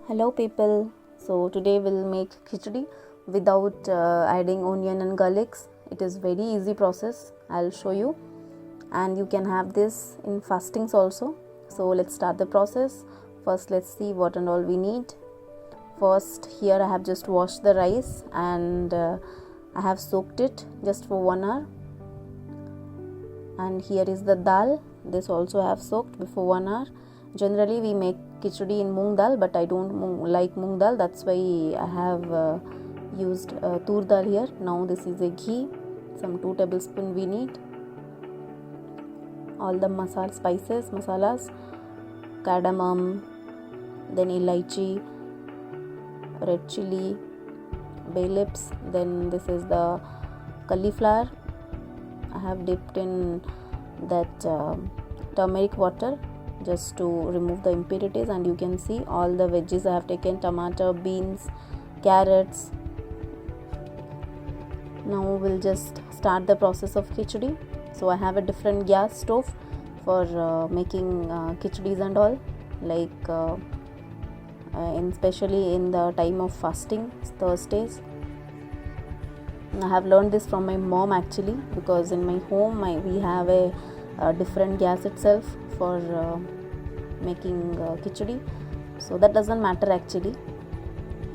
Hello people, so today we'll make khichdi without adding onion and garlics. It is very easy process. I'll show you, and you can have this in fastings also. So let's start the process. First let's see what and all we need. First, here I have just washed the rice and I have soaked it just for 1 hour. And here is the dal. This also I have soaked before 1 hour. Generally we make khichdi in moong dal, but I don't like moong dal, that's why I have used tur dal here. Now this is a ghee, some 2 tablespoons we need. All the masalas, cardamom, then elaichi, red chili, bay leaves. Then this is the cauliflower. I have dipped in that turmeric water just to remove the impurities, and you can see all the veggies I have taken: tomato, beans, carrots. Now we'll just start the process of khichdi. So I have a different gas stove for making khichdis and all, like especially in the time of fasting, Thursdays. I have learned this from my mom actually, because in my home we have a different gas itself for making khichdi. So that doesn't matter actually.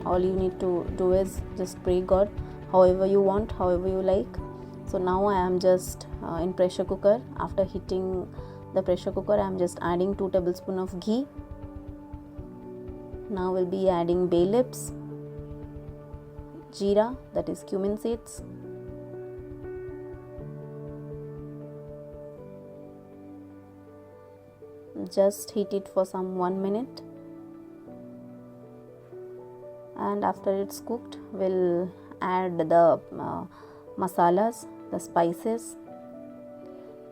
All you need to do is just pray God however you want, however you like. So now I am just in pressure cooker. After heating the pressure cooker, I am just adding 2 tablespoons of ghee. Now we'll be adding bay leaves, jeera, that is cumin seeds, just heat it for some 1 minute, and after it's cooked we'll add the masalas, the spices,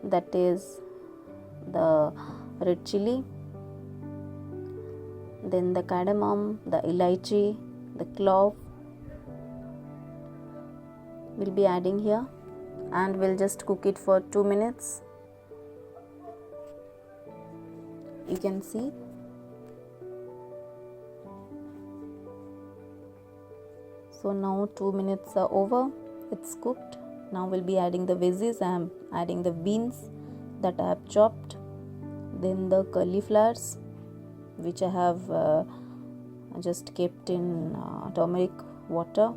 that is the red chili, then the cardamom, the elaichi, the clove we'll be adding here, and we'll just cook it for 2 minutes. You can see so now 2 minutes are over, it's cooked. Now we'll be adding the veggies. I am adding the beans that I have chopped, then the cauliflowers which I have just kept in turmeric water.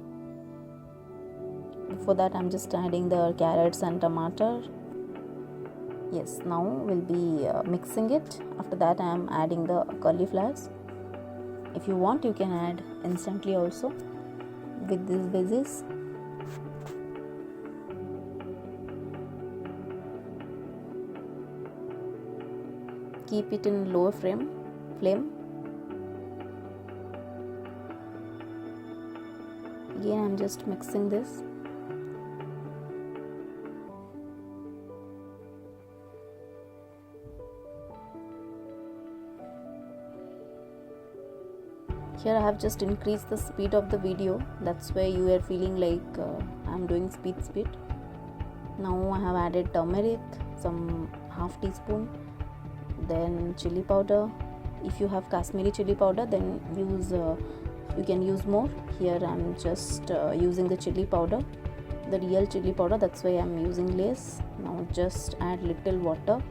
Before that I'm just adding the carrots and tomato. Yes, now we'll be mixing it. After that I am adding the cauliflowers. If you want, you can add instantly also with these veggies. Keep it in low flame. Again I'm just mixing this. Here I have just increased the speed of the video, that's why you are feeling like I am doing speed. Now I have added turmeric, some half teaspoon, then chili powder. If you have Kashmiri chili powder, then you can use more. Here I am just using the chili powder, the real chili powder, that's why I am using less. Now just add little water,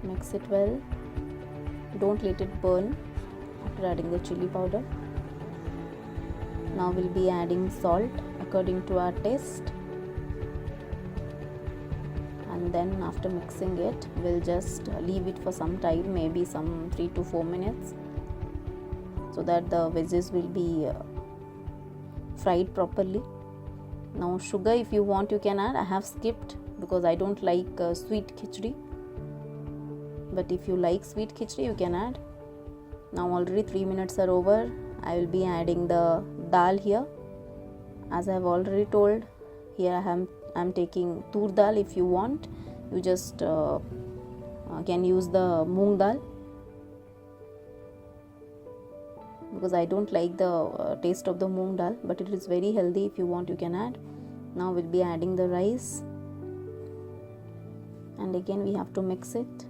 mix it well. Don't let it burn after adding the chili powder. Now we'll be adding salt according to our taste, and then after mixing it we'll just leave it for some time, maybe some 3 to 4 minutes, so that the veggies will be fried properly. Now sugar, if you want you can add. I have skipped because I don't like sweet khichdi, but if you like sweet khichdi you can add. Now already 3 minutes are over. I will be adding the dal here. As I have already told, here I am taking tur dal. If you want, you just can use the moong dal, because I don't like the taste of the moong dal, but it is very healthy. If you want you can add. Now we'll be adding the rice, and again we have to mix it.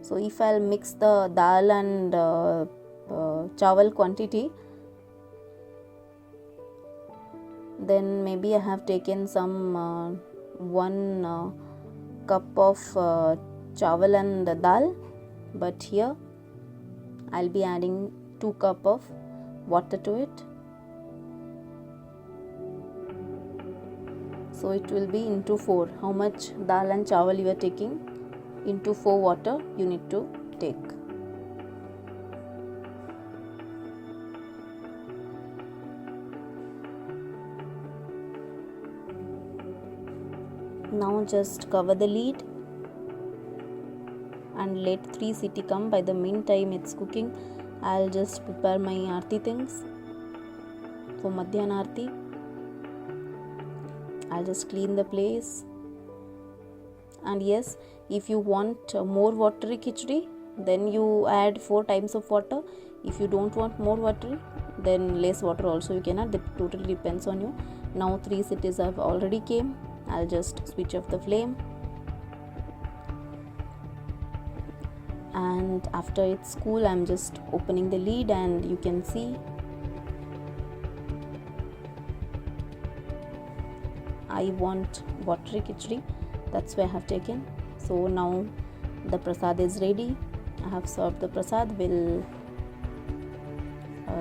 So if I'll mix the dal and chawal quantity, then maybe I have taken some 1 cup of chawal and dal, but here I'll be adding 2 cup of water to it. So it will be into 4. How much dal and chawal you are taking, into 4 water you need to take. Now just cover the lid and let 3 siti come. By the meantime it's cooking, I'll just prepare my aarti things for Madhyana Aarti. I'll just clean the place. And yes, if you want more watery khichdi, then you add 4 times of water. If you don't want more watery, then less water also you can add. That totally depends on you. Now 3 sitis have already came. I'll just switch off the flame, and after it's cool, I'm just opening the lid, and you can see I want watery khichdi, that's why I have taken. So now the prasad is ready. I have served the prasad. We'll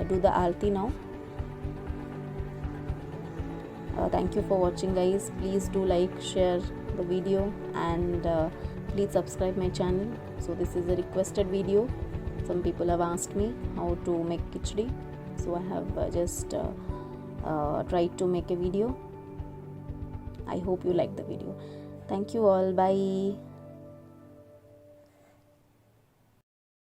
do the aarti now. Thank you for watching, guys. Please do like, share the video, and please subscribe my channel. So this is a requested video. Some people have asked me how to make khichdi, so I have just tried to make a video. I hope you like the video. Thank you all. Bye.